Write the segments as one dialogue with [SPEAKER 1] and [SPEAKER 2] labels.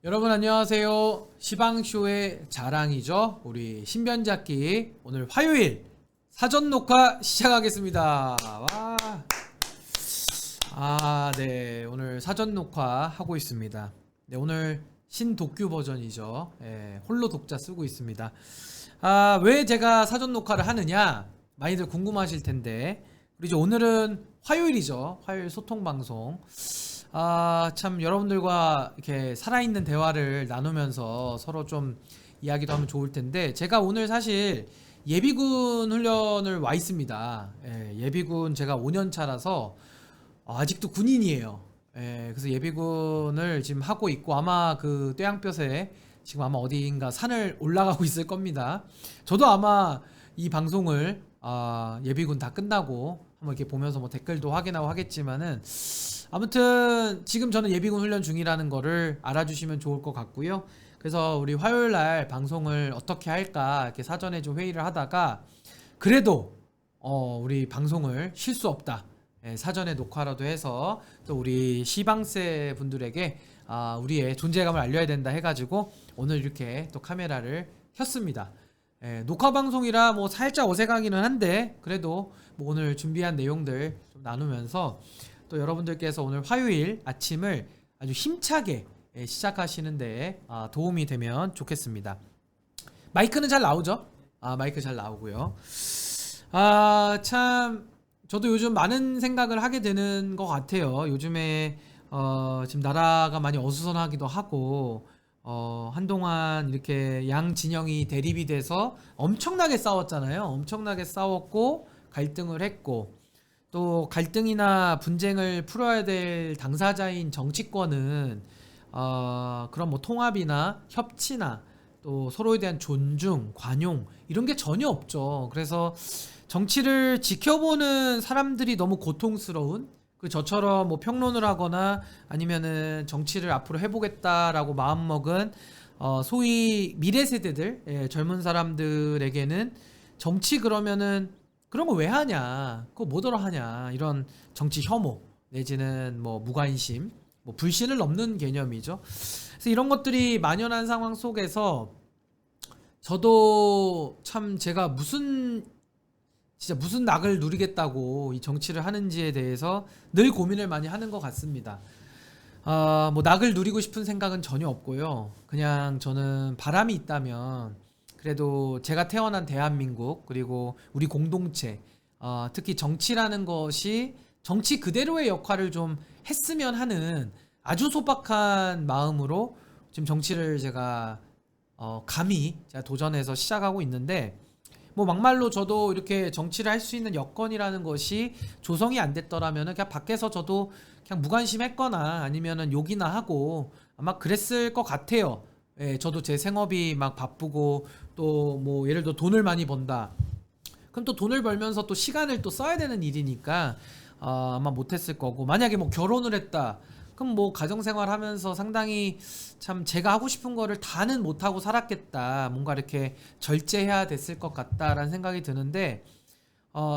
[SPEAKER 1] 여러분 안녕하세요. 시방쇼의 자랑이죠. 우리 신변잡기 오늘 화요일 사전 녹화 시작하겠습니다. 와. 네. 오늘 사전 녹화 하고 있습니다. 네, 오늘 신독규 버전이죠. 홀로 독자 쓰고 있습니다. 왜 제가 사전 녹화를 하느냐? 많이들 궁금하실 텐데. 그리고 오늘은 화요일이죠. 화요일 소통 방송. 참 여러분들과 이렇게 살아있는 대화를 나누면서 서로 좀 이야기도 하면 좋을 텐데, 제가 오늘 사실 예비군 훈련을 와 있습니다. 예비군 제가 5년 차라서 아직도 군인이에요. 그래서 예비군을 지금 하고 있고, 아마 그 뙤양볕에 지금 아마 어디인가 산을 올라가고 있을 겁니다. 저도 아마 이 방송을 예비군 다 끝나고 한번 이렇게 보면서 뭐 댓글도 확인하고 하겠지만은, 아무튼 지금 저는 예비군 훈련 중이라는 거를 알아주시면 좋을 것 같고요. 그래서 우리 화요일날 방송을 어떻게 할까 이렇게 사전에 좀 회의를 하다가, 그래도 우리 방송을 쉴 수 없다, 사전에 녹화라도 해서 또 우리 시방세 분들에게 우리의 존재감을 알려야 된다 해가지고 오늘 이렇게 또 카메라를 켰습니다. 녹화 방송이라 뭐 살짝 어색하기는 한데, 그래도 뭐 오늘 준비한 내용들 좀 나누면서 또 여러분들께서 오늘 화요일 아침을 아주 힘차게 시작하시는데 도움이 되면 좋겠습니다. 마이크는 잘 나오죠? 마이크 잘 나오고요. 참 저도 요즘 많은 생각을 하게 되는 것 같아요. 요즘에 지금 나라가 많이 어수선하기도 하고, 한동안 이렇게 양 진영이 대립이 돼서 엄청나게 싸웠잖아요. 엄청나게 싸웠고 갈등을 했고, 또 갈등이나 분쟁을 풀어야 될 당사자인 정치권은 그런 뭐 통합이나 협치나 또 서로에 대한 존중, 관용 이런 게 전혀 없죠. 그래서 정치를 지켜보는 사람들이 너무 고통스러운, 그 저처럼 뭐 평론을 하거나 아니면은 정치를 앞으로 해보겠다라고 마음먹은 소위 미래 세대들, 젊은 사람들에게는 정치 그러면은 그런 거 왜 하냐, 그거 뭐더러 하냐, 이런 정치 혐오 내지는 뭐 무관심, 뭐 불신을 넘는 개념이죠. 그래서 이런 것들이 만연한 상황 속에서 저도 참 제가 진짜 무슨 낙을 누리겠다고 이 정치를 하는지에 대해서 늘 고민을 많이 하는 것 같습니다. 뭐 낙을 누리고 싶은 생각은 전혀 없고요. 그냥 저는 바람이 있다면 그래도 제가 태어난 대한민국, 그리고 우리 공동체, 특히 정치라는 것이 정치 그대로의 역할을 좀 했으면 하는 아주 소박한 마음으로 지금 정치를 제가 감히 제가 도전해서 시작하고 있는데, 뭐 막말로 저도 이렇게 정치를 할 수 있는 여건이라는 것이 조성이 안 됐더라면은 그냥 밖에서 저도 그냥 무관심했거나 아니면은 욕이나 하고 아마 그랬을 것 같아요. 저도 제 생업이 막 바쁘고, 또 뭐 예를 들어 돈을 많이 번다, 그럼 또 돈을 벌면서 또 시간을 또 써야 되는 일이니까 아마 못했을 거고, 만약에 뭐 결혼을 했다, 그럼 뭐 가정생활 하면서 상당히 참 제가 하고 싶은 거를 다는 못하고 살았겠다, 뭔가 이렇게 절제해야 됐을 것 같다라는 생각이 드는데,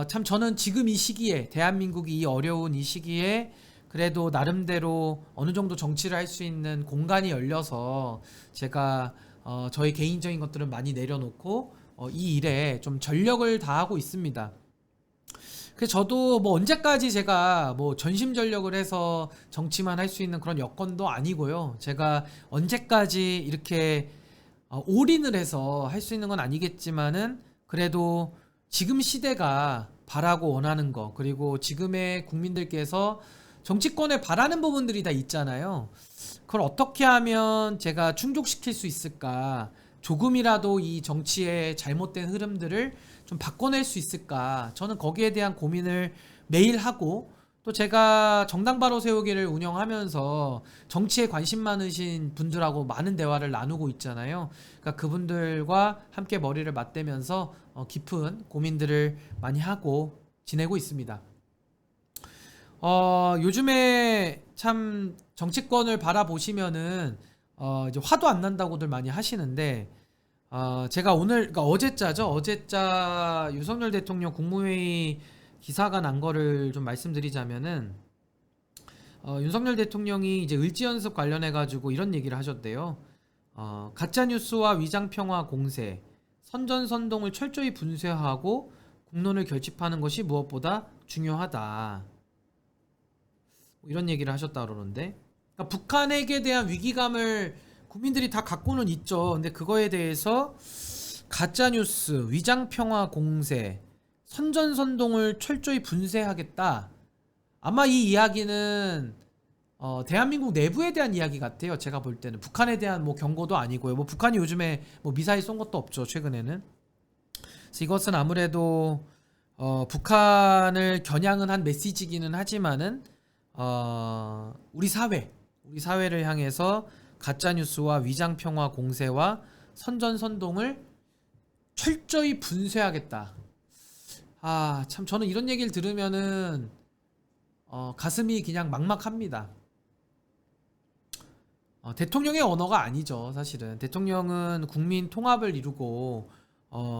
[SPEAKER 1] 참 저는 지금 이 시기에, 대한민국이 이 어려운 이 시기에 그래도 나름대로 어느 정도 정치를 할 수 있는 공간이 열려서 제가 저희 개인적인 것들은 많이 내려놓고 이 일에 좀 전력을 다하고 있습니다. 그래서 저도 뭐 언제까지 제가 뭐 전심전력을 해서 정치만 할 수 있는 그런 여건도 아니고요. 제가 언제까지 이렇게 올인을 해서 할 수 있는 건 아니겠지만은, 그래도 지금 시대가 바라고 원하는 거, 그리고 지금의 국민들께서 정치권에 바라는 부분들이 다 있잖아요. 그걸 어떻게 하면 제가 충족시킬 수 있을까? 조금이라도 이 정치의 잘못된 흐름들을 좀 바꿔낼 수 있을까? 저는 거기에 대한 고민을 매일 하고, 또 제가 정당 바로 세우기를 운영하면서 정치에 관심 많으신 분들하고 많은 대화를 나누고 있잖아요. 그러니까 그분들과 함께 머리를 맞대면서 깊은 고민들을 많이 하고 지내고 있습니다. 요즘에 참 정치권을 바라보시면은 이제 화도 안 난다고들 많이 하시는데, 제가 오늘, 그러니까 어제자죠. 어제자 윤석열 대통령 국무회의 기사가 난 거를 좀 말씀드리자면은, 윤석열 대통령이 이제 을지연습 관련해 가지고 이런 얘기를 하셨대요. 가짜 뉴스와 위장평화 공세, 선전선동을 철저히 분쇄하고 국론을 결집하는 것이 무엇보다 중요하다. 이런 얘기를 하셨다 그러는데, 그러니까 북한에게 대한 위기감을 국민들이 다 갖고는 있죠. 근데 그거에 대해서 가짜뉴스, 위장평화 공세, 선전선동을 철저히 분쇄하겠다. 아마 이 이야기는 대한민국 내부에 대한 이야기 같아요. 제가 볼 때는 북한에 대한 뭐 경고도 아니고요. 뭐 북한이 요즘에 뭐 미사일 쏜 것도 없죠. 최근에는. 그래서 이것은 아무래도 북한을 겨냥은 한 메시지기는 하지만은 우리 사회를 향해서 가짜뉴스와 위장평화 공세와 선전선동을 철저히 분쇄하겠다. 참 저는 이런 얘기를 들으면은 가슴이 그냥 막막합니다. 대통령의 언어가 아니죠. 사실은 대통령은 국민 통합을 이루고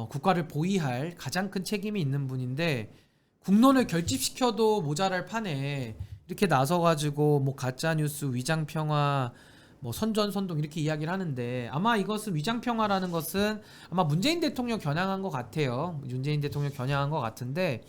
[SPEAKER 1] 국가를 보위할 가장 큰 책임이 있는 분인데, 국론을 결집시켜도 모자랄 판에 이렇게 나서가지고 뭐 가짜뉴스, 위장평화, 뭐 선전선동 이렇게 이야기를 하는데, 아마 이것은 위장평화라는 것은 아마 문재인 대통령 겨냥한 것 같아요. 문재인 대통령 겨냥한 것 같은데,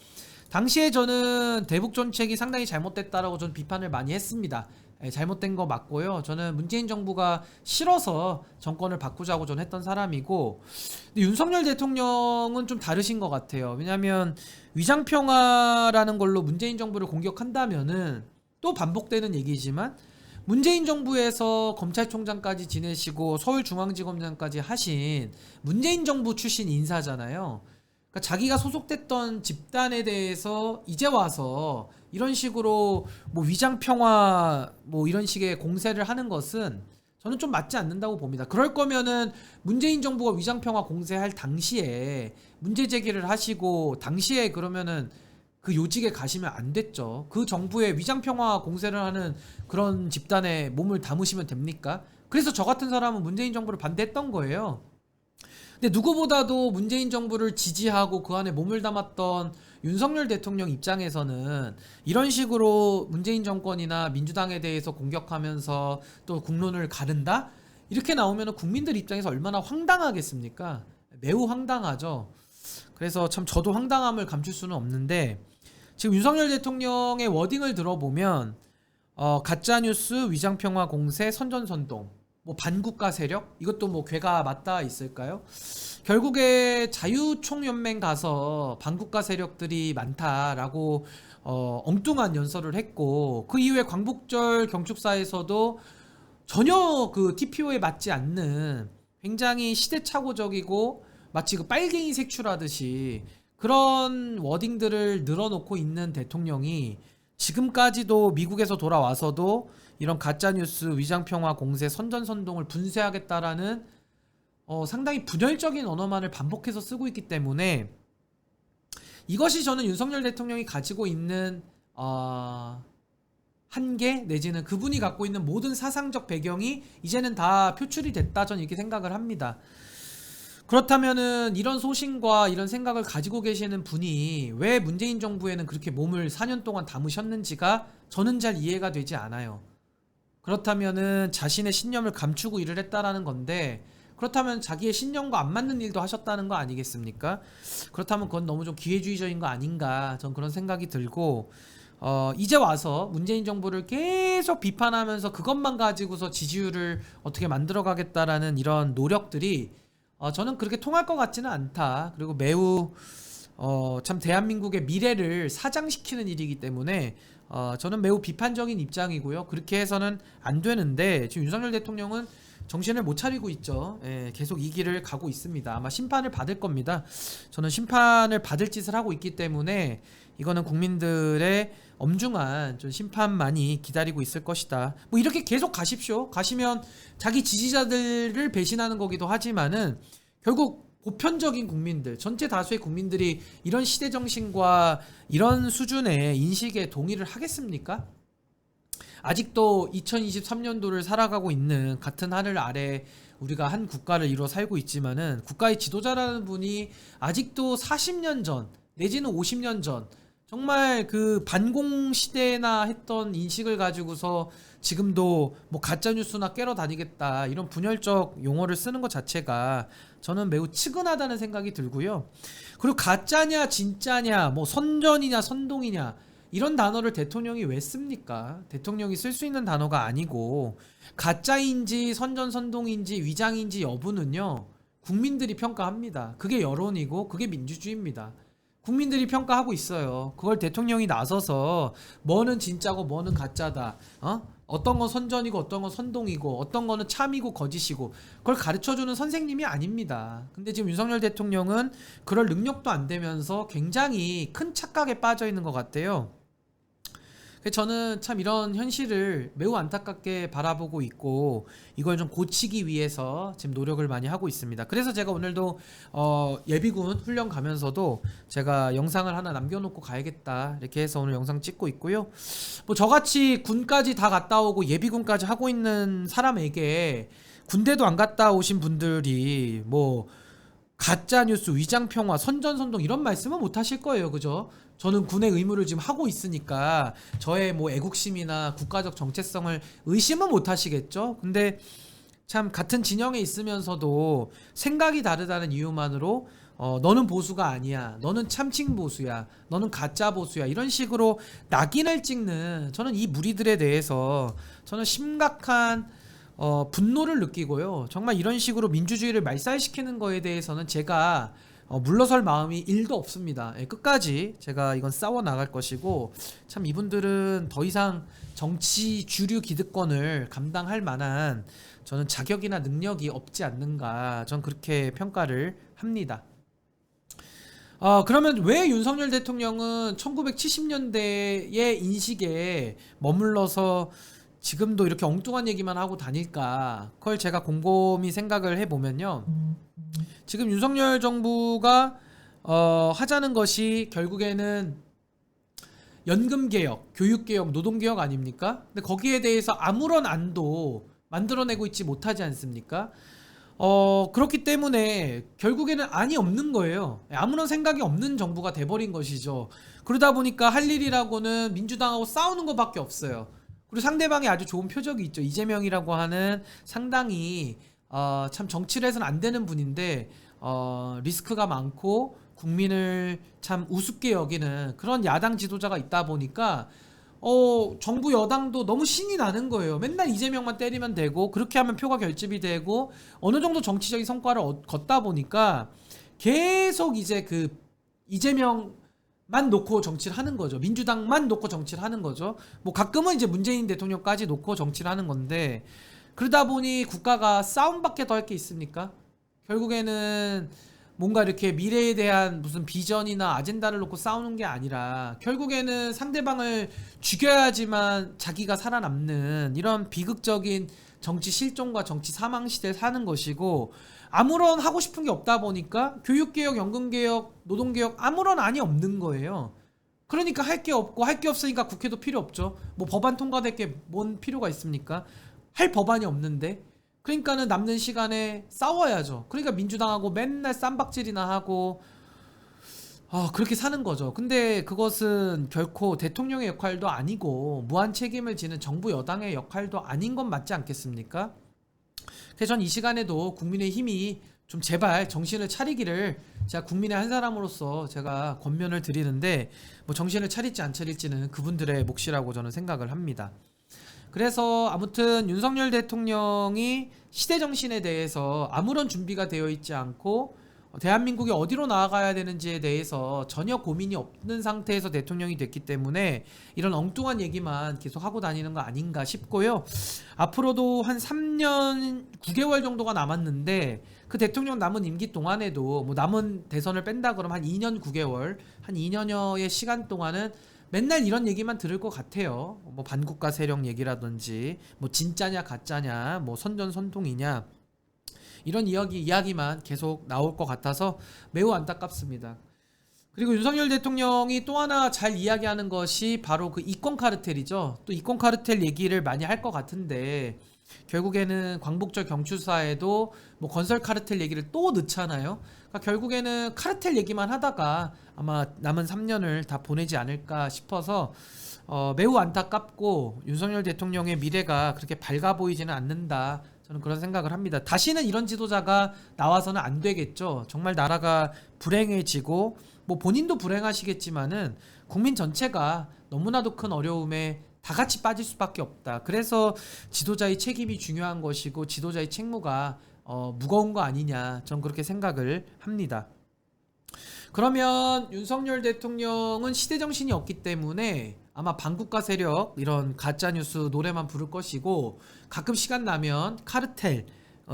[SPEAKER 1] 당시에 저는 대북 정책이 상당히 잘못됐다라고 저는 비판을 많이 했습니다. 잘못된 거 맞고요. 저는 문재인 정부가 싫어서 정권을 바꾸자고 저는 했던 사람이고, 근데 윤석열 대통령은 좀 다르신 것 같아요. 왜냐하면 위장평화라는 걸로 문재인 정부를 공격한다면은 또 반복되는 얘기지만, 문재인 정부에서 검찰총장까지 지내시고 서울중앙지검장까지 하신 문재인 정부 출신 인사잖아요. 그러니까 자기가 소속됐던 집단에 대해서 이제 와서 이런 식으로 뭐 위장평화 뭐 이런 식의 공세를 하는 것은 저는 좀 맞지 않는다고 봅니다. 그럴 거면은 문재인 정부가 위장평화 공세할 당시에 문제 제기를 하시고, 당시에 그러면은 그 요직에 가시면 안 됐죠. 그 정부의 위장평화 공세를 하는 그런 집단에 몸을 담으시면 됩니까? 그래서 저 같은 사람은 문재인 정부를 반대했던 거예요. 근데 누구보다도 문재인 정부를 지지하고 그 안에 몸을 담았던 윤석열 대통령 입장에서는 이런 식으로 문재인 정권이나 민주당에 대해서 공격하면서 또 국론을 가른다? 이렇게 나오면 국민들 입장에서 얼마나 황당하겠습니까? 매우 황당하죠. 그래서 참 저도 황당함을 감출 수는 없는데, 지금 윤석열 대통령의 워딩을 들어보면 가짜뉴스, 위장평화 공세, 선전선동, 뭐 반국가 세력, 이것도 뭐 괴가 맞닿아 있을까요? 결국에 자유총연맹 가서 반국가 세력들이 많다라고 엉뚱한 연설을 했고, 그 이후에 광복절 경축사에서도 전혀 그 TPO에 맞지 않는 굉장히 시대착오적이고 마치 그 빨갱이 색출하듯이 그런 워딩들을 늘어놓고 있는 대통령이 지금까지도 미국에서 돌아와서도 이런 가짜뉴스, 위장평화 공세, 선전선동을 분쇄하겠다라는 상당히 분열적인 언어만을 반복해서 쓰고 있기 때문에, 이것이 저는 윤석열 대통령이 가지고 있는 한계 내지는 그분이 갖고 있는 모든 사상적 배경이 이제는 다 표출이 됐다, 저는 이렇게 생각을 합니다. 그렇다면은 이런 소신과 이런 생각을 가지고 계시는 분이 왜 문재인 정부에는 그렇게 몸을 4년 동안 담으셨는지가 저는 잘 이해가 되지 않아요. 그렇다면은 자신의 신념을 감추고 일을 했다라는 건데, 그렇다면 자기의 신념과 안 맞는 일도 하셨다는 거 아니겠습니까? 그렇다면 그건 너무 좀 기회주의적인 거 아닌가, 전 그런 생각이 들고, 이제 와서 문재인 정부를 계속 비판하면서 그것만 가지고서 지지율을 어떻게 만들어 가겠다라는 이런 노력들이 저는 그렇게 통할 것 같지는 않다. 그리고 매우 참 대한민국의 미래를 사장시키는 일이기 때문에 저는 매우 비판적인 입장이고요. 그렇게 해서는 안 되는데, 지금 윤석열 대통령은 정신을 못 차리고 있죠. 계속 이 길을 가고 있습니다. 아마 심판을 받을 겁니다. 저는 심판을 받을 짓을 하고 있기 때문에 이거는 국민들의 엄중한 좀 심판만이 기다리고 있을 것이다. 뭐 이렇게 계속 가십시오. 가시면 자기 지지자들을 배신하는 거기도 하지만은 결국 보편적인 국민들, 전체 다수의 국민들이 이런 시대 정신과 이런 수준의 인식에 동의를 하겠습니까? 아직도 2023년도를 살아가고 있는 같은 하늘 아래 우리가 한 국가를 이루어 살고 있지만은, 국가의 지도자라는 분이 아직도 40년 전 내지는 50년 전 정말 그 반공 시대나 했던 인식을 가지고서 지금도 뭐 가짜 뉴스나 깨러 다니겠다 이런 분열적 용어를 쓰는 것 자체가 저는 매우 측은하다는 생각이 들고요. 그리고 가짜냐 진짜냐 뭐 선전이냐 선동이냐 이런 단어를 대통령이 왜 씁니까? 대통령이 쓸 수 있는 단어가 아니고 가짜인지 선전 선동인지 위장인지 여부는요 국민들이 평가합니다. 그게 여론이고 그게 민주주의입니다. 국민들이 평가하고 있어요. 그걸 대통령이 나서서 뭐는 진짜고 뭐는 가짜다. 어떤 건 선전이고 어떤 건 선동이고 어떤 거는 참이고 거짓이고 그걸 가르쳐주는 선생님이 아닙니다. 근데 지금 윤석열 대통령은 그럴 능력도 안 되면서 굉장히 큰 착각에 빠져 있는 것 같아요. 저는 참 이런 현실을 매우 안타깝게 바라보고 있고 이걸 좀 고치기 위해서 지금 노력을 많이 하고 있습니다. 그래서 제가 오늘도 예비군 훈련 가면서도 제가 영상을 하나 남겨놓고 가야겠다 이렇게 해서 오늘 영상 찍고 있고요. 뭐 저같이 군까지 다 갔다 오고 예비군까지 하고 있는 사람에게 군대도 안 갔다 오신 분들이 뭐 가짜뉴스, 위장평화, 선전선동 이런 말씀은 못 하실 거예요. 그죠? 저는 군의 의무를 지금 하고 있으니까 저의 뭐 애국심이나 국가적 정체성을 의심은 못 하시겠죠? 근데 참 같은 진영에 있으면서도 생각이 다르다는 이유만으로 너는 보수가 아니야. 너는 참칭 보수야. 너는 가짜 보수야. 이런 식으로 낙인을 찍는 저는 이 무리들에 대해서 저는 심각한 분노를 느끼고요. 정말 이런 식으로 민주주의를 말살시키는 거에 대해서는 제가 물러설 마음이 1도 없습니다. 예, 끝까지 제가 이건 싸워 나갈 것이고 참 이분들은 더 이상 정치 주류 기득권을 감당할 만한 저는 자격이나 능력이 없지 않는가 전 그렇게 평가를 합니다. 그러면 왜 윤석열 대통령은 1970년대의 인식에 머물러서 지금도 이렇게 엉뚱한 얘기만 하고 다닐까? 그걸 제가 곰곰이 생각을 해보면요. 지금 윤석열 정부가 하자는 것이 결국에는 연금개혁, 교육개혁, 노동개혁 아닙니까? 근데 거기에 대해서 아무런 안도 만들어내고 있지 못하지 않습니까? 그렇기 때문에 결국에는 안이 없는 거예요. 아무런 생각이 없는 정부가 돼버린 것이죠. 그러다 보니까 할 일이라고는 민주당하고 싸우는 것밖에 없어요. 그리고 상대방이 아주 좋은 표적이 있죠. 이재명이라고 하는 상당히 참 정치를 해서는 안 되는 분인데 리스크가 많고 국민을 참 우습게 여기는 그런 야당 지도자가 있다 보니까 정부 여당도 너무 신이 나는 거예요. 맨날 이재명만 때리면 되고 그렇게 하면 표가 결집이 되고 어느 정도 정치적인 성과를 걷다 보니까 계속 이제 그 이재명만 놓고 정치를 하는 거죠. 민주당만 놓고 정치를 하는 거죠. 뭐 가끔은 이제 문재인 대통령까지 놓고 정치를 하는 건데 그러다 보니 국가가 싸움밖에 더 할 게 있습니까? 결국에는 뭔가 이렇게 미래에 대한 무슨 비전이나 아젠다를 놓고 싸우는 게 아니라 결국에는 상대방을 죽여야지만 자기가 살아남는 이런 비극적인 정치 실종과 정치 사망 시대에 사는 것이고 아무런 하고 싶은 게 없다 보니까 교육개혁, 연금개혁, 노동개혁 아무런 안이 없는 거예요. 그러니까 할 게 없고 할 게 없으니까 국회도 필요 없죠. 뭐 법안 통과될 게 뭔 필요가 있습니까? 할 법안이 없는데 그러니까는 남는 시간에 싸워야죠. 그러니까 민주당하고 맨날 쌈박질이나 하고 그렇게 사는 거죠. 근데 그것은 결코 대통령의 역할도 아니고 무한 책임을 지는 정부 여당의 역할도 아닌 건 맞지 않겠습니까? 그래서 전 이 시간에도 국민의힘이 좀 제발 정신을 차리기를 제가 국민의 한 사람으로서 제가 권면을 드리는데 뭐 정신을 차릴지 안 차릴지는 그분들의 몫이라고 저는 생각을 합니다. 그래서 아무튼 윤석열 대통령이 시대정신에 대해서 아무런 준비가 되어 있지 않고 대한민국이 어디로 나아가야 되는지에 대해서 전혀 고민이 없는 상태에서 대통령이 됐기 때문에 이런 엉뚱한 얘기만 계속 하고 다니는 거 아닌가 싶고요. 앞으로도 한 3년 9개월 정도가 남았는데 그 대통령 남은 임기 동안에도 뭐 남은 대선을 뺀다 그러면 한 2년 9개월 한 2년여의 시간 동안은 맨날 이런 얘기만 들을 것 같아요. 뭐 반국가 세력 얘기라든지 뭐 진짜냐 가짜냐 뭐 선전선동이냐 이런 이야기만 계속 나올 것 같아서 매우 안타깝습니다. 그리고 윤석열 대통령이 또 하나 잘 이야기하는 것이 바로 그 이권 카르텔이죠. 또 이권 카르텔 얘기를 많이 할 것 같은데 결국에는 광복절 경추사에도 뭐 건설 카르텔 얘기를 또 넣잖아요. 그러니까 결국에는 카르텔 얘기만 하다가 아마 남은 3년을 다 보내지 않을까 싶어서 매우 안타깝고 윤석열 대통령의 미래가 그렇게 밝아 보이지는 않는다. 저는 그런 생각을 합니다. 다시는 이런 지도자가 나와서는 안 되겠죠. 정말 나라가 불행해지고 뭐 본인도 불행하시겠지만은 국민 전체가 너무나도 큰 어려움에 다 같이 빠질 수밖에 없다. 그래서 지도자의 책임이 중요한 것이고 지도자의 책무가 무거운 거 아니냐. 전 그렇게 생각을 합니다. 그러면 윤석열 대통령은 시대정신이 없기 때문에 아마 반국가 세력 이런 가짜뉴스 노래만 부를 것이고 가끔 시간 나면 카르텔,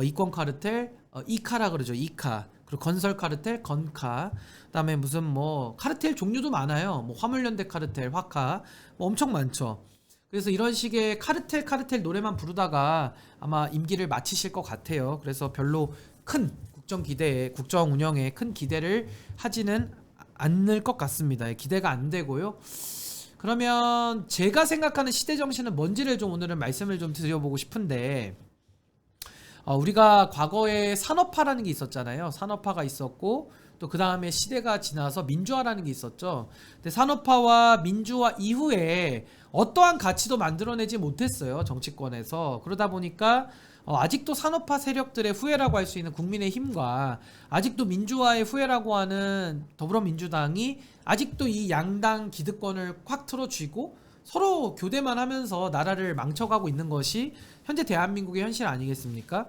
[SPEAKER 1] 이권 카르텔, 이카라 그러죠. 이카. 그리고 건설 카르텔, 건카. 그다음에 무슨 뭐 카르텔 종류도 많아요. 뭐 화물연대 카르텔, 화카. 뭐 엄청 많죠. 그래서 이런 식의 카르텔 노래만 부르다가 아마 임기를 마치실 것 같아요. 그래서 별로 큰 국정 운영에 큰 기대를 하지는 않을 것 같습니다. 기대가 안 되고요. 그러면 제가 생각하는 시대 정신은 뭔지를 좀 오늘은 말씀을 좀 드려보고 싶은데, 우리가 과거에 산업화라는 게 있었잖아요. 산업화가 있었고 또 그 다음에 시대가 지나서 민주화라는 게 있었죠. 근데 산업화와 민주화 이후에 어떠한 가치도 만들어내지 못했어요. 정치권에서. 그러다 보니까 아직도 산업화 세력들의 후예라고 할 수 있는 국민의힘과 아직도 민주화의 후예라고 하는 더불어민주당이 아직도 이 양당 기득권을 콱 틀어쥐고 서로 교대만 하면서 나라를 망쳐가고 있는 것이 현재 대한민국의 현실 아니겠습니까?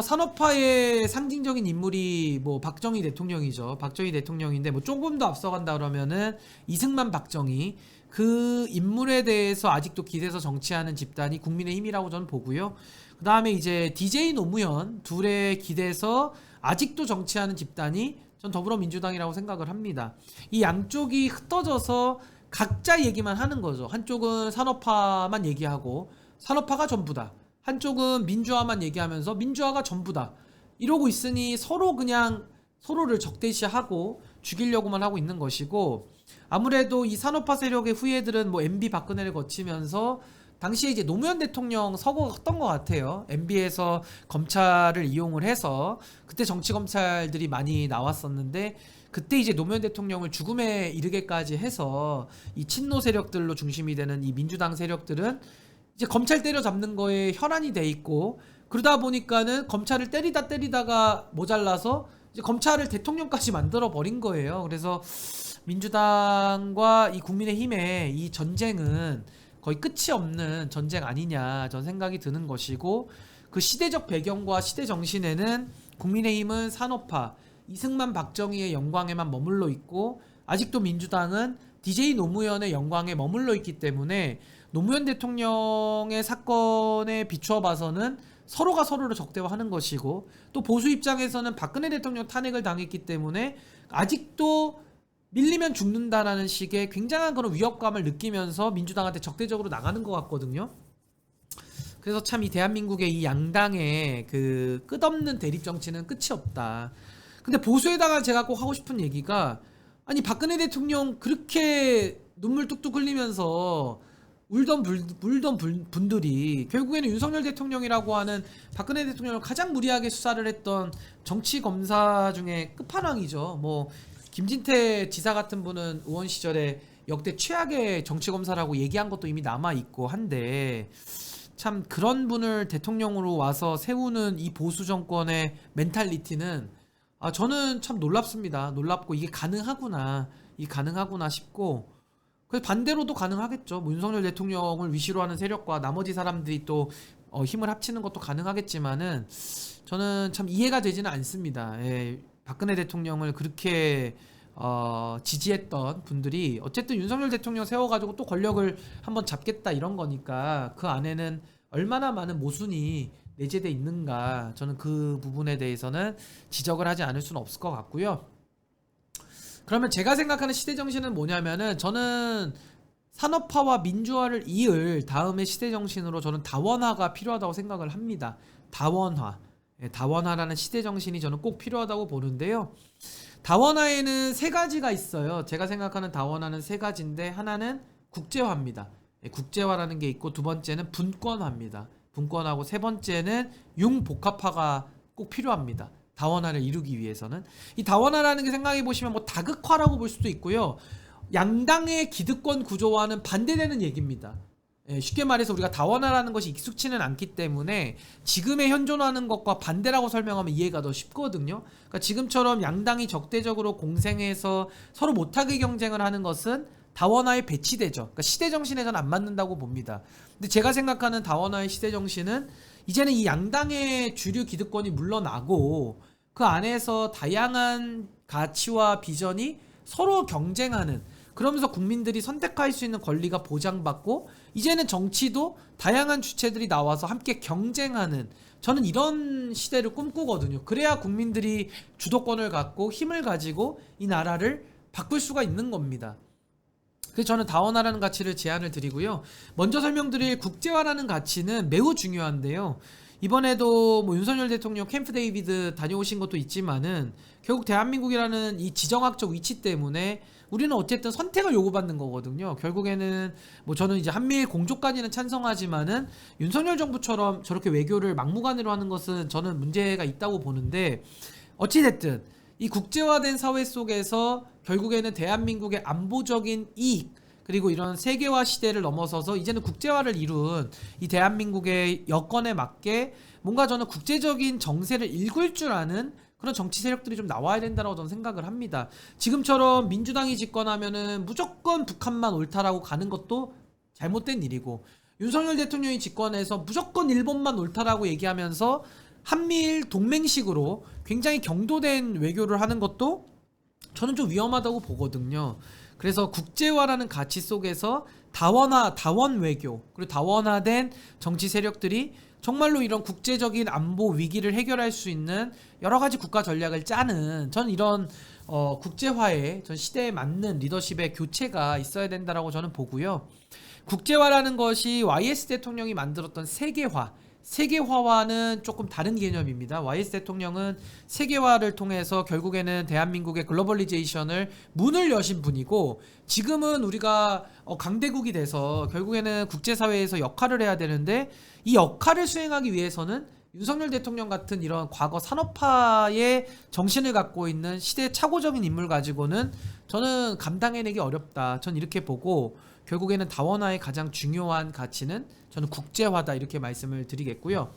[SPEAKER 1] 산업화의 상징적인 인물이 뭐 박정희 대통령이죠. 박정희 대통령인데 뭐 조금 더 앞서간다 그러면은 이승만 박정희, 그 인물에 대해서 아직도 기대서 정치하는 집단이 국민의힘이라고 저는 보고요. 그 다음에 이제 DJ 노무현 둘의 기대서 아직도 정치하는 집단이 전 더불어민주당이라고 생각을 합니다. 이 양쪽이 흩어져서 각자 얘기만 하는 거죠. 한쪽은 산업화만 얘기하고 산업화가 전부다. 한쪽은 민주화만 얘기하면서 민주화가 전부다. 이러고 있으니 서로 그냥 서로를 적대시하고 죽이려고만 하고 있는 것이고, 아무래도 이 산업화 세력의 후예들은 뭐 MB 박근혜를 거치면서 당시에 이제 노무현 대통령 서거가 컸던 것 같아요. MB에서 검찰을 이용을 해서 그때 정치검찰들이 많이 나왔었는데, 그때 이제 노무현 대통령을 죽음에 이르게까지 해서 이 친노 세력들로 중심이 되는 이 민주당 세력들은 이제 검찰 때려잡는 거에 혈안이 돼 있고, 그러다 보니까는 검찰을 때리다가 모자라서 이제 검찰을 대통령까지 만들어 버린 거예요. 그래서 민주당과 이 국민의힘의 이 전쟁은 거의 끝이 없는 전쟁 아니냐 전 생각이 드는 것이고, 그 시대적 배경과 시대 정신에는 국민의힘은 산업화, 이승만 박정희의 영광에만 머물러 있고 아직도 민주당은 DJ 노무현의 영광에 머물러 있기 때문에 노무현 대통령의 사건에 비추어 봐서는 서로가 서로를 적대화하는 것이고, 또 보수 입장에서는 박근혜 대통령 탄핵을 당했기 때문에 아직도 밀리면 죽는다라는 식의 굉장한 그런 위협감을 느끼면서 민주당한테 적대적으로 나가는 것 같거든요. 그래서 참 이 대한민국의 이 양당의 그 끝없는 대립 정치는 끝이 없다. 근데 보수에다가 제가 꼭 하고 싶은 얘기가, 아니 박근혜 대통령 그렇게 눈물 뚝뚝 흘리면서 울던 분들이 결국에는 윤석열 대통령이라고 하는 박근혜 대통령을 가장 무리하게 수사를 했던 정치 검사 중에 끝판왕이죠. 뭐 김진태 지사 같은 분은 의원 시절에 역대 최악의 정치 검사라고 얘기한 것도 이미 남아 있고 한데, 참 그런 분을 대통령으로 와서 세우는 이 보수 정권의 멘탈리티는 저는 참 놀랍습니다. 놀랍고 이게 가능하구나 싶고, 그래서 반대로도 가능하겠죠. 뭐 윤석열 대통령을 위시로 하는 세력과 나머지 사람들이 또 힘을 합치는 것도 가능하겠지만은 저는 참 이해가 되지는 않습니다. 예, 박근혜 대통령을 그렇게 지지했던 분들이 어쨌든 윤석열 대통령 세워가지고 또 권력을 한번 잡겠다 이런 거니까 그 안에는 얼마나 많은 모순이 내재돼 있는가, 저는 그 부분에 대해서는 지적을 하지 않을 수는 없을 것 같고요. 그러면 제가 생각하는 시대 정신은 뭐냐면은, 저는 산업화와 민주화를 이을 다음의 시대 정신으로 저는 다원화가 필요하다고 생각을 합니다. 다원화. 다원화라는 시대 정신이 저는 꼭 필요하다고 보는데요. 다원화에는 세 가지가 있어요. 제가 생각하는 다원화는 세 가지인데, 하나는 국제화입니다. 국제화라는 게 있고, 두 번째는 분권화입니다. 분권하고 세 번째는 융복합화가 꼭 필요합니다. 다원화를 이루기 위해서는. 이 다원화라는 게 생각해 보시면 뭐 다극화라고 볼 수도 있고요. 양당의 기득권 구조와는 반대되는 얘기입니다. 예, 쉽게 말해서 우리가 다원화라는 것이 익숙치는 않기 때문에 지금의 현존하는 것과 반대라고 설명하면 이해가 더 쉽거든요. 그러니까 지금처럼 양당이 적대적으로 공생해서 서로 못하게 경쟁을 하는 것은 다원화에 배치되죠. 그러니까 시대 정신에선 안 맞는다고 봅니다. 근데 제가 생각하는 다원화의 시대 정신은 이제는 이 양당의 주류 기득권이 물러나고 그 안에서 다양한 가치와 비전이 서로 경쟁하는, 그러면서 국민들이 선택할 수 있는 권리가 보장받고 이제는 정치도 다양한 주체들이 나와서 함께 경쟁하는, 저는 이런 시대를 꿈꾸거든요. 그래야 국민들이 주도권을 갖고 힘을 가지고 이 나라를 바꿀 수가 있는 겁니다. 그래서 저는 다원화라는 가치를 제안을 드리고요. 먼저 설명드릴 국제화라는 가치는 매우 중요한데요. 이번에도 뭐 윤석열 대통령 캠프 데이비드 다녀오신 것도 있지만은 결국 대한민국이라는 이 지정학적 위치 때문에 우리는 어쨌든 선택을 요구받는 거거든요. 결국에는 뭐 저는 이제 한미일 공조까지는 찬성하지만은 윤석열 정부처럼 저렇게 외교를 막무가내로 하는 것은 저는 문제가 있다고 보는데, 어찌됐든 이 국제화된 사회 속에서 결국에는 대한민국의 안보적인 이익, 그리고 이런 세계화 시대를 넘어서서 이제는 국제화를 이룬 이 대한민국의 여건에 맞게 뭔가 저는 국제적인 정세를 읽을 줄 아는 그런 정치 세력들이 좀 나와야 된다고 저는 생각을 합니다. 지금처럼 민주당이 집권하면은 무조건 북한만 옳다라고 가는 것도 잘못된 일이고, 윤석열 대통령이 집권해서 무조건 일본만 옳다라고 얘기하면서 한미일 동맹식으로 굉장히 경도된 외교를 하는 것도 저는 좀 위험하다고 보거든요. 그래서 국제화라는 가치 속에서 다원화, 다원 외교, 그리고 다원화된 정치 세력들이 정말로 이런 국제적인 안보 위기를 해결할 수 있는 여러 가지 국가 전략을 짜는, 저는 이런 국제화의 전 시대에 맞는 리더십의 교체가 있어야 된다라고 저는 보고요. 국제화라는 것이 YS 대통령이 만들었던 세계화와는 조금 다른 개념입니다. YS 대통령은 세계화를 통해서 결국에는 대한민국의 글로벌리제이션을 문을 여신 분이고, 지금은 우리가 강대국이 돼서 결국에는 국제사회에서 역할을 해야 되는데, 이 역할을 수행하기 위해서는 윤석열 대통령 같은 이런 과거 산업화의 정신을 갖고 있는 시대 착오적인 인물 가지고는 저는 감당해내기 어렵다. 전 이렇게 보고, 결국에는 다원화의 가장 중요한 가치는 저는 국제화다, 이렇게 말씀을 드리겠고요.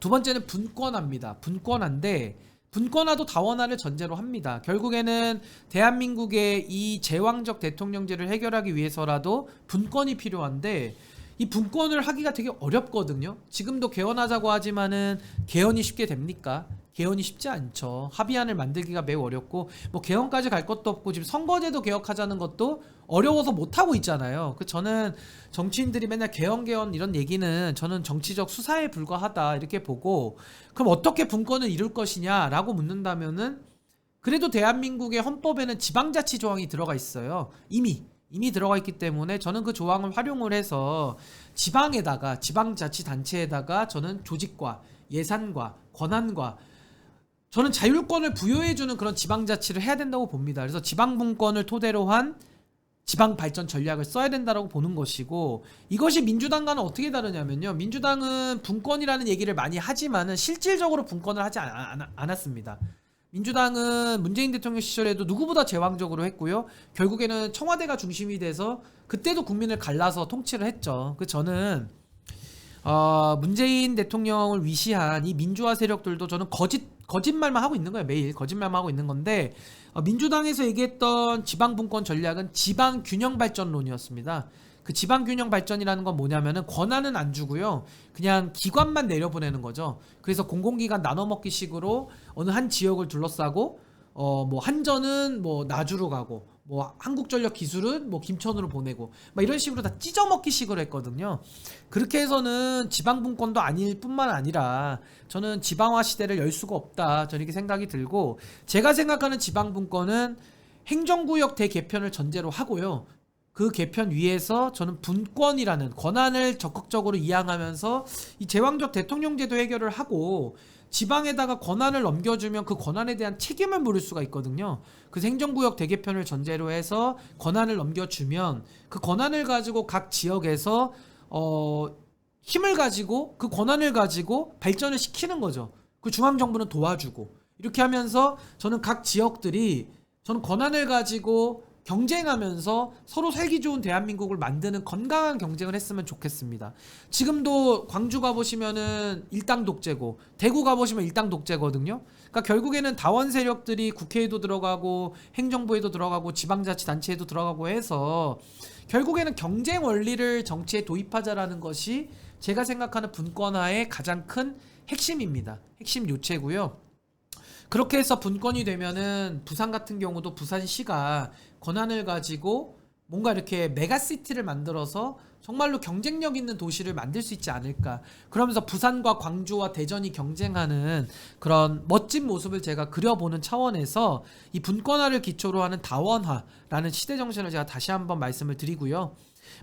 [SPEAKER 1] 두 번째는 분권화입니다. 분권화인데 분권화도 다원화를 전제로 합니다. 결국에는 대한민국의 이 제왕적 대통령제를 해결하기 위해서라도 분권이 필요한데, 이 분권을 하기가 되게 어렵거든요. 지금도 개헌하자고 하지만은 개헌이 쉽게 됩니까? 개헌이 쉽지 않죠. 합의안을 만들기가 매우 어렵고, 뭐 개헌까지 갈 것도 없고, 지금 선거제도 개혁하자는 것도 어려워서 못하고 있잖아요. 저는 정치인들이 맨날 개헌 이런 얘기는 저는 정치적 수사에 불과하다, 이렇게 보고, 그럼 어떻게 분권을 이룰 것이냐라고 묻는다면은, 그래도 대한민국의 헌법에는 지방자치 조항이 들어가 있어요. 이미 들어가 있기 때문에 저는 그 조항을 활용을 해서 지방에다가, 지방자치단체에다가 저는 조직과 예산과 권한과 저는 자율권을 부여해주는 그런 지방자치를 해야 된다고 봅니다. 그래서 지방분권을 토대로 한 지방발전 전략을 써야 된다고 보는 것이고, 이것이 민주당과는 어떻게 다르냐면요, 민주당은 분권이라는 얘기를 많이 하지만은 실질적으로 분권을 하지 않았습니다. 민주당은 문재인 대통령 시절에도 누구보다 제왕적으로 했고요. 결국에는 청와대가 중심이 돼서 그때도 국민을 갈라서 통치를 했죠. 저는 문재인 대통령을 위시한 이 민주화 세력들도 저는 거짓말만 하고 있는 거예요. 매일 거짓말만 하고 있는 건데, 민주당에서 얘기했던 지방분권 전략은 지방균형발전론이었습니다. 그 지방균형발전이라는 건 뭐냐면은 권한은 안 주고요, 그냥 기관만 내려보내는 거죠. 그래서 공공기관 나눠먹기 식으로 어느 한 지역을 둘러싸고, 뭐 한전은 뭐 나주로 가고, 뭐 한국전력 기술은 뭐 김천으로 보내고, 막 이런 식으로 다 찢어먹기 식으로 했거든요. 그렇게 해서는 지방분권도 아닐 뿐만 아니라 저는 지방화 시대를 열 수가 없다, 저는 이렇게 생각이 들고, 제가 생각하는 지방분권은 행정구역 대개편을 전제로 하고요, 그 개편 위에서 저는 분권이라는 권한을 적극적으로 이양하면서 이 제왕적 대통령제도 해결을 하고, 지방에다가 권한을 넘겨주면 그 권한에 대한 책임을 물을 수가 있거든요. 그래서 행정구역 대개편을 전제로 해서 권한을 넘겨주면 그 권한을 가지고 각 지역에서 힘을 가지고 그 권한을 가지고 발전을 시키는 거죠. 그 중앙정부는 도와주고 이렇게 하면서 저는 각 지역들이 저는 권한을 가지고 경쟁하면서 서로 살기 좋은 대한민국을 만드는 건강한 경쟁을 했으면 좋겠습니다. 지금도 광주 가보시면은 일당 독재고 대구 가보시면 일당 독재거든요. 그러니까 결국에는 다원 세력들이 국회에도 들어가고 행정부에도 들어가고 지방자치단체에도 들어가고 해서 결국에는 경쟁 원리를 정치에 도입하자라는 것이 제가 생각하는 분권화의 가장 큰 핵심입니다. 핵심 요체고요. 그렇게 해서 분권이 되면은 부산 같은 경우도 부산시가 권한을 가지고 뭔가 이렇게 메가시티를 만들어서 정말로 경쟁력 있는 도시를 만들 수 있지 않을까. 그러면서 부산과 광주와 대전이 경쟁하는 그런 멋진 모습을 제가 그려보는 차원에서 이 분권화를 기초로 하는 다원화라는 시대 정신을 제가 다시 한번 말씀을 드리고요.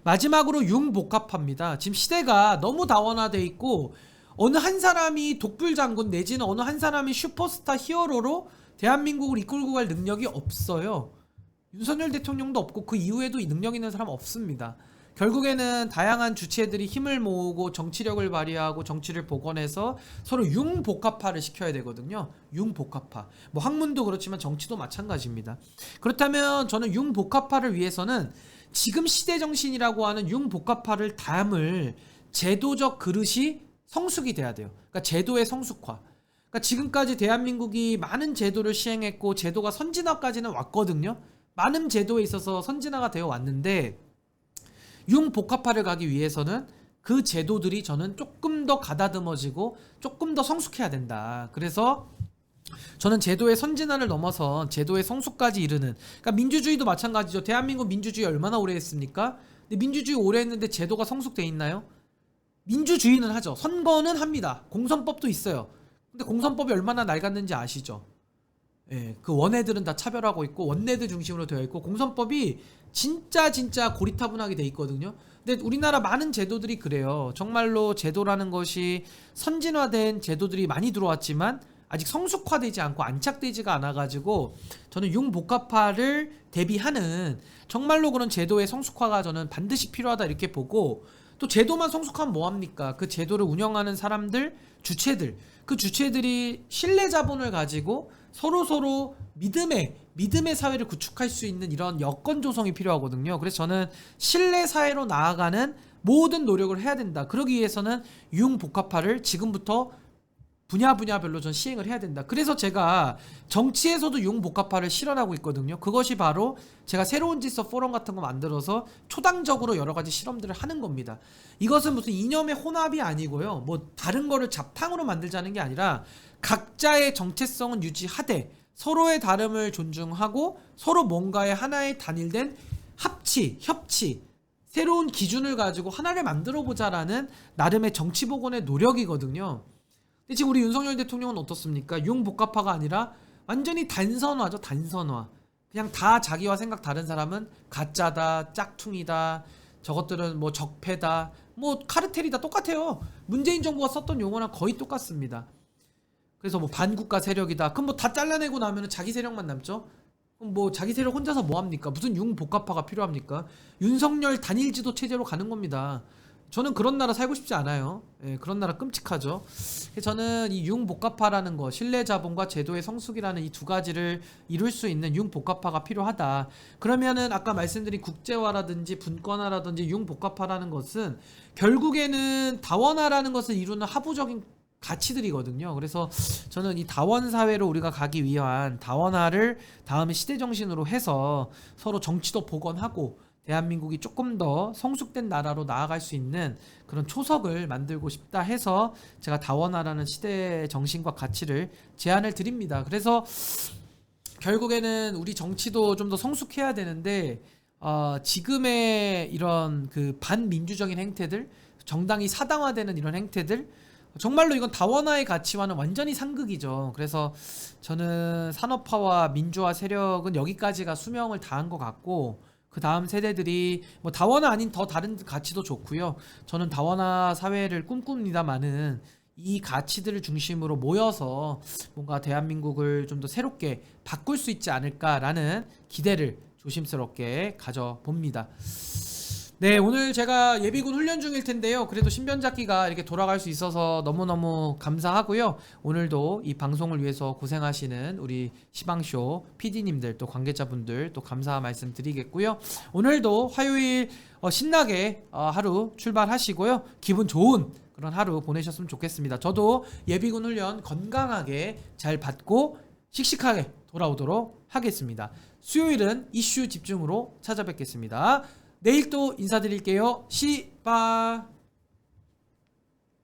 [SPEAKER 1] 마지막으로 융복합화입니다. 지금 시대가 너무 다원화돼 있고 어느 한 사람이 독불장군 내지는 어느 한 사람이 슈퍼스타 히어로로 대한민국을 이끌고 갈 능력이 없어요. 윤석열 대통령도 없고 그 이후에도 이 능력 있는 사람 없습니다. 결국에는 다양한 주체들이 힘을 모으고 정치력을 발휘하고 정치를 복원해서 서로 융복합화를 시켜야 되거든요. 융복합화. 뭐 학문도 그렇지만 정치도 마찬가지입니다. 그렇다면 저는 융복합화를 위해서는 지금 시대 정신이라고 하는 융복합화를 담을 제도적 그릇이 성숙이 돼야 돼요. 그러니까 제도의 성숙화. 그러니까 지금까지 대한민국이 많은 제도를 시행했고 제도가 선진화까지는 왔거든요. 많은 제도에 있어서 선진화가 되어 왔는데 융복합화를 가기 위해서는 그 제도들이 저는 조금 더 가다듬어지고 조금 더 성숙해야 된다. 그래서 저는 제도의 선진화를 넘어서 제도의 성숙까지 이르는, 그러니까 민주주의도 마찬가지죠. 대한민국 민주주의 얼마나 오래 했습니까? 근데 민주주의 오래 했는데 제도가 성숙돼 있나요? 민주주의는 하죠. 선거는 합니다. 공선법도 있어요. 근데 공선법이 얼마나 낡았는지 아시죠? 예, 그 원외들은 다 차별하고 있고 원내들 중심으로 되어 있고 공선법이 진짜 고리타분하게 돼 있거든요. 근데 우리나라 많은 제도들이 그래요. 정말로 제도라는 것이 선진화된 제도들이 많이 들어왔지만 아직 성숙화되지 않고 안착되지가 않아가지고 저는 융복합화를 대비하는 정말로 그런 제도의 성숙화가 저는 반드시 필요하다 이렇게 보고, 또 제도만 성숙하면 뭐합니까? 그 제도를 운영하는 사람들, 주체들, 그 주체들이 신뢰 자본을 가지고 서로 믿음의 사회를 구축할 수 있는 이런 여건 조성이 필요하거든요. 그래서 저는 신뢰 사회로 나아가는 모든 노력을 해야 된다. 그러기 위해서는 융복합화를 지금부터 분야별로 전 시행을 해야 된다. 그래서 제가 정치에서도 융복합화를 실현하고 있거든요. 그것이 바로 제가 새로운 질서 포럼 같은 거 만들어서 초당적으로 여러 가지 실험들을 하는 겁니다. 이것은 무슨 이념의 혼합이 아니고요. 뭐 다른 거를 잡탕으로 만들자는 게 아니라 각자의 정체성은 유지하되 서로의 다름을 존중하고 서로 뭔가의 하나의 단일된 협치, 새로운 기준을 가지고 하나를 만들어 보자라는 나름의 정치 복원의 노력이거든요. 근데 지금 우리 윤석열 대통령은 어떻습니까? 융복합화가 아니라 완전히 단선화죠. 단선화. 그냥 다 자기와 생각 다른 사람은 가짜다, 짝퉁이다, 저것들은 뭐 적폐다, 뭐 카르텔이다, 똑같아요. 문재인 정부가 썼던 용어랑 거의 똑같습니다. 그래서 뭐 반국가 세력이다. 그럼 뭐 다 잘라내고 나면 자기 세력만 남죠? 그럼 뭐 자기 세력 혼자서 뭐 합니까? 무슨 융복합화가 필요합니까? 윤석열 단일 지도 체제로 가는 겁니다. 저는 그런 나라 살고 싶지 않아요. 예, 그런 나라 끔찍하죠. 저는 이 융복합화라는 거, 신뢰 자본과 제도의 성숙이라는 이 두 가지를 이룰 수 있는 융복합화가 필요하다. 그러면은 아까 말씀드린 국제화라든지 분권화라든지 융복합화라는 것은 결국에는 다원화라는 것을 이루는 하부적인 가치들이거든요. 그래서 저는 이 다원 사회로 우리가 가기 위한 다원화를 다음에 시대 정신으로 해서 서로 정치도 복원하고 대한민국이 조금 더 성숙된 나라로 나아갈 수 있는 그런 초석을 만들고 싶다 해서 제가 다원화라는 시대 정신과 가치를 제안을 드립니다. 그래서 결국에는 우리 정치도 좀 더 성숙해야 되는데 지금의 이런 그 반민주적인 행태들, 정당이 사당화되는 이런 행태들, 정말로 이건 다원화의 가치와는 완전히 상극이죠. 그래서 저는 산업화와 민주화 세력은 여기까지가 수명을 다한 것 같고, 그 다음 세대들이 뭐 다원화 아닌 더 다른 가치도 좋고요. 저는 다원화 사회를 꿈꿉니다만은 이 가치들을 중심으로 모여서 뭔가 대한민국을 좀 더 새롭게 바꿀 수 있지 않을까라는 기대를 조심스럽게 가져봅니다. 네, 오늘 제가 예비군 훈련 중일 텐데요. 그래도 신변잡기가 이렇게 돌아갈 수 있어서 너무너무 감사하고요. 오늘도 이 방송을 위해서 고생하시는 우리 시방쇼 PD님들 또 관계자분들 또 감사 말씀 드리겠고요. 오늘도 화요일 신나게 하루 출발하시고요. 기분 좋은 그런 하루 보내셨으면 좋겠습니다. 저도 예비군 훈련 건강하게 잘 받고 씩씩하게 돌아오도록 하겠습니다. 수요일은 이슈 집중으로 찾아뵙겠습니다. 내일 또 인사드릴게요. 시바.